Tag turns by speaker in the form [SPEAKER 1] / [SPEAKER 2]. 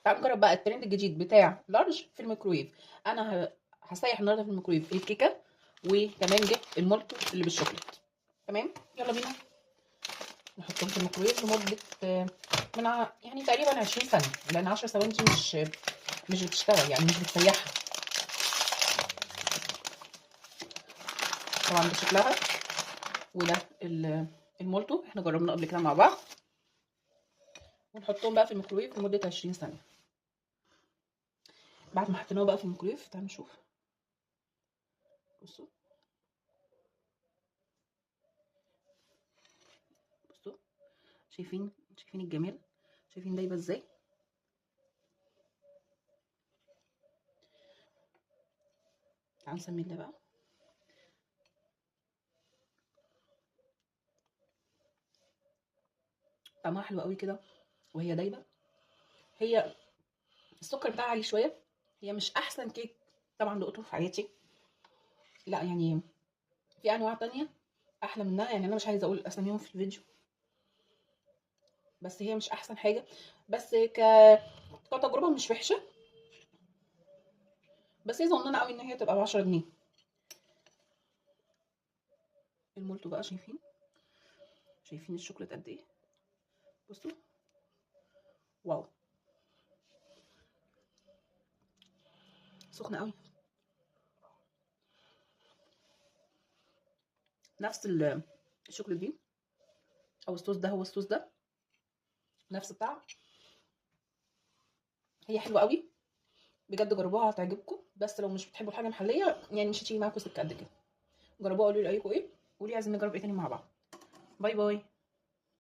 [SPEAKER 1] تعالوا نجرب بقى الترند الجديد بتاع لارج في الميكرويف. انا هسيح النهارده في الميكرويف الكيكه، وكمان جبت المولتو اللي بالشوكليت. تمام، يلا بينا نحطهم في الميكرويف لمده يعني تقريبا 20 ثانيه، لان 10 ثواني دي مش بتشتغل، يعني مش بتسيحها. طبعا ده شكلها، وده المولتو احنا جربناه قبل كده مع بعض. ونحطهم بقى في الميكرويف لمده 20 ثانيه. بعد ما حطيناه بقى في الميكرويف، تعالوا نشوف. بصوا بصوا، شايفين الجمال، شايفين دايبه ازاي. تعالوا نسمي ده بقى. طعمها حلو قوي كده وهي دايبه. هي السكر بتاعها عالي شويه، هي مش احسن كيك طبعا دقته في حياتي، لا يعني في انواع تانية احلى منها، يعني انا مش عايزه اقول اساميهم في الفيديو، بس هي مش احسن حاجه. بس كتجربه مش وحشه، بس هي ظننا قوي ان هي تبقى ب10 جنيه. المولتو بقى، شايفين الشوكولاته قد ايه. بصوا، واو، سخنه قوي. نفس الشوكولاته دي، او الصوص ده، هو الصوص ده نفس الطعم. هي حلوه قوي بجد، جربوها هتعجبكم. بس لو مش بتحبوا الحاجه محليه، يعني مش هتيجي معاكم سكه قد كده. جربوها، قولوا لي رايكم ايه، قولي عايزين نجرب ايه تاني مع بعض. باي باي.